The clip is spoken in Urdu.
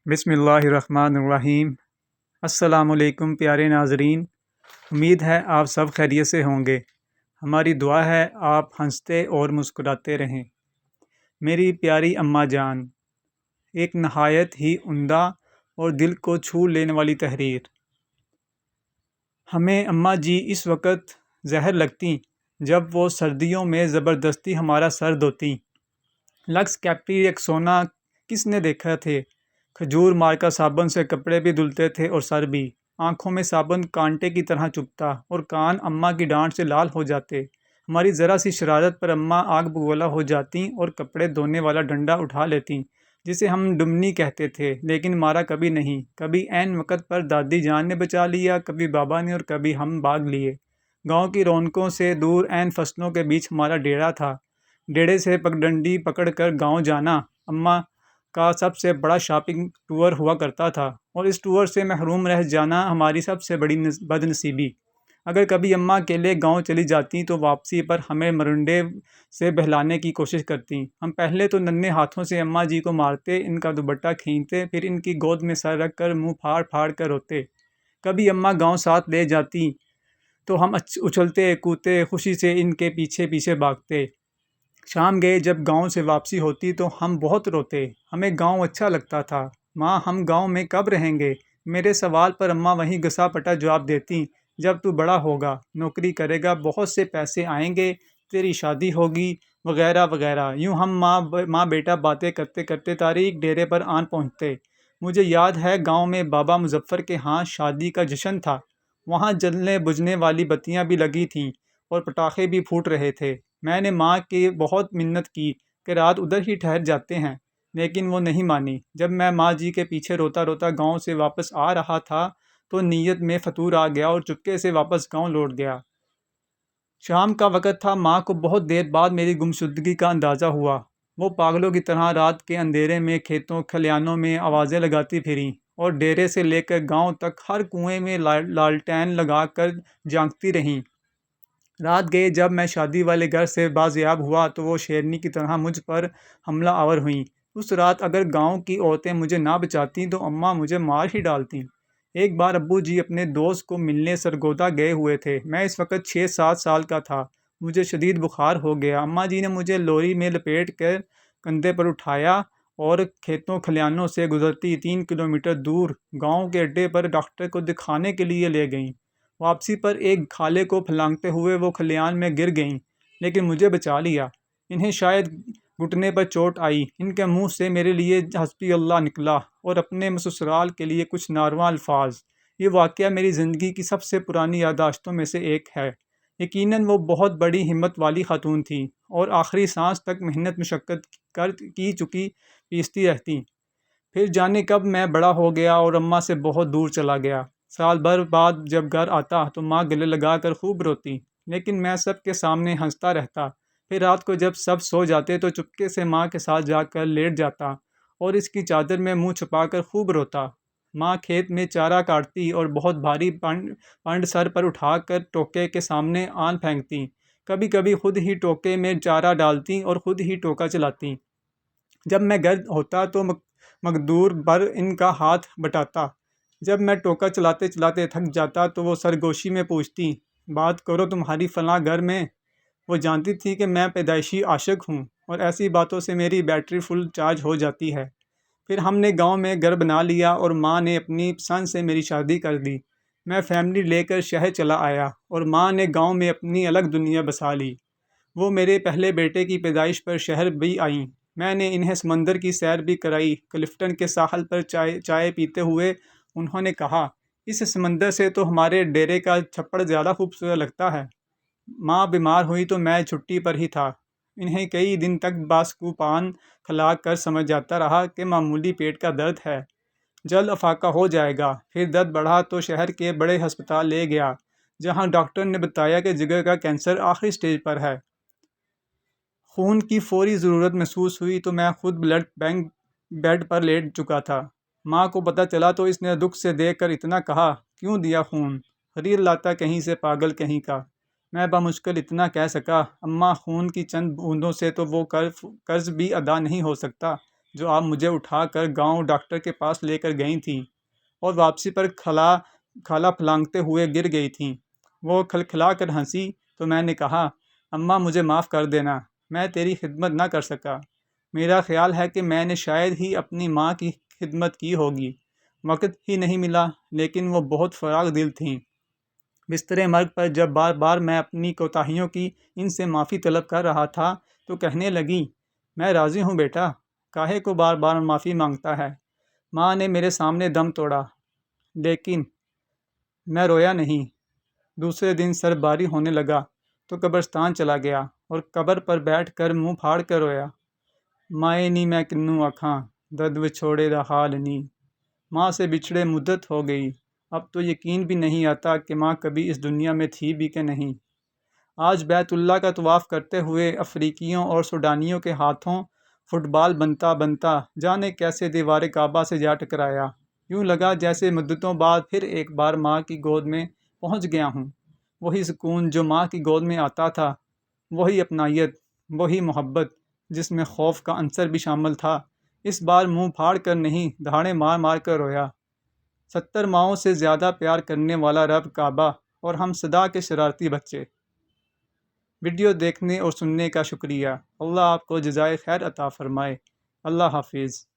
بسم اللہ الرحمن الرحیم۔ السلام علیکم پیارے ناظرین، امید ہے آپ سب خیریت سے ہوں گے۔ ہماری دعا ہے آپ ہنستے اور مسکراتے رہیں۔ میری پیاری اماں جان، ایک نہایت ہی عمدہ اور دل کو چھو لینے والی تحریر۔ ہمیں اماں جی اس وقت زہر لگتیں جب وہ سردیوں میں زبردستی ہمارا سر دھوتیں۔ لکس کیپری ریکسونا کس نے دیکھا تھے؟ کھجور مارکا صابن سے کپڑے بھی دھلتے تھے اور سر بھی۔ آنکھوں میں صابن کانٹے کی طرح چبھتا اور کان اماں کی ڈانٹ سے لال ہو جاتے۔ ہماری ذرا سی شرارت پر اماں آگ بگولا ہو جاتیں اور کپڑے دھونے والا ڈنڈا اٹھا لیتیں، جسے ہم ڈمنی کہتے تھے، لیکن مارا کبھی نہیں۔ کبھی عین وقت پر دادی جان نے بچا لیا، کبھی بابا نے اور کبھی ہم بھاگ لیے۔ گاؤں کی رونقوں سے دور عین فصلوں کے بیچ ہمارا ڈیرا تھا۔ ڈیرے سے پگڈنڈی پکڑ کر گاؤں جانا اماں کا سب سے بڑا شاپنگ ٹور ہوا کرتا تھا، اور اس ٹور سے محروم رہ جانا ہماری سب سے بڑی بد نصیبی۔ اگر کبھی اماں اکیلے گاؤں چلی جاتیں تو واپسی پر ہمیں مرنڈے سے بہلانے کی کوشش کرتیں۔ ہم پہلے تو ننھے ہاتھوں سے اماں جی کو مارتے، ان کا دوپٹہ کھینچتے، پھر ان کی گود میں سر رکھ کر منہ پھاڑ پھاڑ کر روتے۔ کبھی اماں گاؤں ساتھ لے جاتیں تو ہم اچھلتے کودتے خوشی سے ان کے پیچھے پیچھے بھاگتے۔ شام گئے جب گاؤں سے واپسی ہوتی تو ہم بہت روتے۔ ہمیں گاؤں اچھا لگتا تھا۔ ماں، ہم گاؤں میں کب رہیں گے؟ میرے سوال پر اماں وہیں گھسا پٹا جواب دیتیں، جب تو بڑا ہوگا، نوکری کرے گا، بہت سے پیسے آئیں گے، تیری شادی ہوگی، وغیرہ وغیرہ۔ یوں ہم ماں بیٹا باتیں کرتے کرتے تاریک ڈیرے پر آن پہنچتے۔ مجھے یاد ہے گاؤں میں بابا مظفر کے ہاں شادی کا جشن تھا۔ وہاں جلنے بجھنے والی بتیاں بھی لگی تھیں اور پٹاخے بھی پھوٹ رہے تھے۔ میں نے ماں کی بہت منت کی کہ رات ادھر ہی ٹھہر جاتے ہیں، لیکن وہ نہیں مانی۔ جب میں ماں جی کے پیچھے روتا روتا گاؤں سے واپس آ رہا تھا تو نیت میں فطور آ گیا اور چپکے سے واپس گاؤں لوٹ گیا۔ شام کا وقت تھا۔ ماں کو بہت دیر بعد میری گمشدگی کا اندازہ ہوا۔ وہ پاگلوں کی طرح رات کے اندھیرے میں کھیتوں کھلیانوں میں آوازیں لگاتی پھریں اور ڈیرے سے لے کر گاؤں تک ہر کنویں میں لالٹین لگا کر جھانکتی رہیں۔ رات گئے جب میں شادی والے گھر سے بازیاب ہوا تو وہ شیرنی کی طرح مجھ پر حملہ آور ہوئیں۔ اس رات اگر گاؤں کی عورتیں مجھے نہ بچاتیں تو اماں مجھے مار ہی ڈالتیں۔ ایک بار ابو جی اپنے دوست کو ملنے سرگودا گئے ہوئے تھے۔ میں اس وقت 6-7 سال کا تھا۔ مجھے شدید بخار ہو گیا۔ اماں جی نے مجھے لوری میں لپیٹ کر کندھے پر اٹھایا اور کھیتوں کھلیانوں سے گزرتی 3 کلومیٹر دور گاؤں کے اڈے پر ڈاکٹر کو دکھانے کے لیے لے گئیں۔ واپسی پر ایک کھالے کو پھلانگتے ہوئے وہ کھلیان میں گر گئیں، لیکن مجھے بچا لیا۔ انہیں شاید گھٹنے پر چوٹ آئی۔ ان کے منہ سے میرے لیے حسبی اللہ نکلا اور اپنے سسرال کے لیے کچھ ناروا الفاظ۔ یہ واقعہ میری زندگی کی سب سے پرانی یادداشتوں میں سے ایک ہے۔ یقیناً وہ بہت بڑی ہمت والی خاتون تھیں اور آخری سانس تک محنت مشقت کی چکی پیستی رہتیں۔ پھر جانے کب میں بڑا ہو گیا اور اماں سے بہت دور چلا گیا۔ سال بھر بعد جب گھر آتا تو ماں گلے لگا کر خوب روتی، لیکن میں سب کے سامنے ہنستا رہتا۔ پھر رات کو جب سب سو جاتے تو چپکے سے ماں کے ساتھ جا کر لیٹ جاتا اور اس کی چادر میں منہ چھپا کر خوب روتا۔ ماں کھیت میں چارہ کاٹتی اور بہت بھاری پنڈ سر پر اٹھا کر ٹوکے کے سامنے آن پھینکتی۔ کبھی کبھی خود ہی ٹوکے میں چارہ ڈالتی اور خود ہی ٹوکا چلاتی۔ جب میں گھر ہوتا تو مقدور بر ان کا ہاتھ بٹاتا۔ جب میں ٹوکا چلاتے چلاتے تھک جاتا تو وہ سرگوشی میں پوچھتی، بات کرو تمہاری فلاں گھر میں۔ وہ جانتی تھی کہ میں پیدائشی عاشق ہوں اور ایسی باتوں سے میری بیٹری فل چارج ہو جاتی ہے۔ پھر ہم نے گاؤں میں گھر بنا لیا اور ماں نے اپنی پسند سے میری شادی کر دی۔ میں فیملی لے کر شہر چلا آیا اور ماں نے گاؤں میں اپنی الگ دنیا بسا لی۔ وہ میرے پہلے بیٹے کی پیدائش پر شہر بھی آئیں۔ میں نے انہیں سمندر کی سیر بھی کرائی۔ کلفٹن کے ساحل پر چائے پیتے ہوئے انہوں نے کہا، اس سمندر سے تو ہمارے ڈیرے کا چھپڑ زیادہ خوبصورت لگتا ہے۔ ماں بیمار ہوئی تو میں چھٹی پر ہی تھا۔ انہیں کئی دن تک باسکو پان کھلا کر سمجھاتا رہا کہ معمولی پیٹ کا درد ہے، جلد افاقہ ہو جائے گا۔ پھر درد بڑھا تو شہر کے بڑے ہسپتال لے گیا، جہاں ڈاکٹر نے بتایا کہ جگر کا کینسر آخری سٹیج پر ہے۔ خون کی فوری ضرورت محسوس ہوئی تو میں خود بلڈ بینک بیڈ پر لیٹ چکا تھا۔ ماں کو پتہ چلا تو اس نے دکھ سے دیکھ کر اتنا کہا، کیوں دیا خون؟ خرید لاتا کہیں سے پاگل کہیں کا۔ میں بمشکل اتنا کہہ سکا، اماں خون کی چند بوندوں سے تو وہ قرض بھی ادا نہیں ہو سکتا جو آپ مجھے اٹھا کر گاؤں ڈاکٹر کے پاس لے کر گئی تھیں اور واپسی پر کھالا پھلانگتے ہوئے گر گئی تھیں۔ وہ کھلکھلا کر ہنسی تو میں نے کہا، اماں مجھے معاف کر دینا، میں تیری خدمت نہ کر سکا۔ میرا خیال ہے کہ میں نے شاید ہی اپنی ماں کی خدمت کی ہوگی، وقت ہی نہیں ملا، لیکن وہ بہت فراخ دل تھیں۔ بستر مرگ پر جب بار بار میں اپنی کوتاہیوں کی ان سے معافی طلب کر رہا تھا تو کہنے لگیں، میں راضی ہوں بیٹا، کاہے کو بار بار معافی مانگتا ہے۔ ماں نے میرے سامنے دم توڑا، لیکن میں رویا نہیں۔ دوسرے دن سر باری ہونے لگا تو قبرستان چلا گیا اور قبر پر بیٹھ کر منہ پھاڑ کر رویا۔ مائے نی میں کنوں آکھاں، درد وچھوڑے دا حال نی۔ ماں سے بچھڑے مدت ہو گئی، اب تو یقین بھی نہیں آتا کہ ماں کبھی اس دنیا میں تھی بھی کہ نہیں۔ آج بیت اللہ کا طواف کرتے ہوئے افریقیوں اور سوڈانیوں کے ہاتھوں فٹ بال بنتا بنتا جانے کیسے دیوار کعبہ سے جا ٹکرایا۔ یوں لگا جیسے مدتوں بعد پھر ایک بار ماں کی گود میں پہنچ گیا ہوں۔ وہی سکون جو ماں کی گود میں آتا تھا، وہی اپنائیت، وہی محبت جس میں خوف کا عنصر بھی شامل تھا، اس بار منہ پھاڑ کر نہیں، دھاڑے مار مار کر رویا۔ 70 ماؤں سے زیادہ پیار کرنے والا رب کعبہ اور ہم صدا کے شرارتی بچے۔ ویڈیو دیکھنے اور سننے کا شکریہ۔ اللہ آپ کو جزائے خیر عطا فرمائے۔ اللہ حافظ۔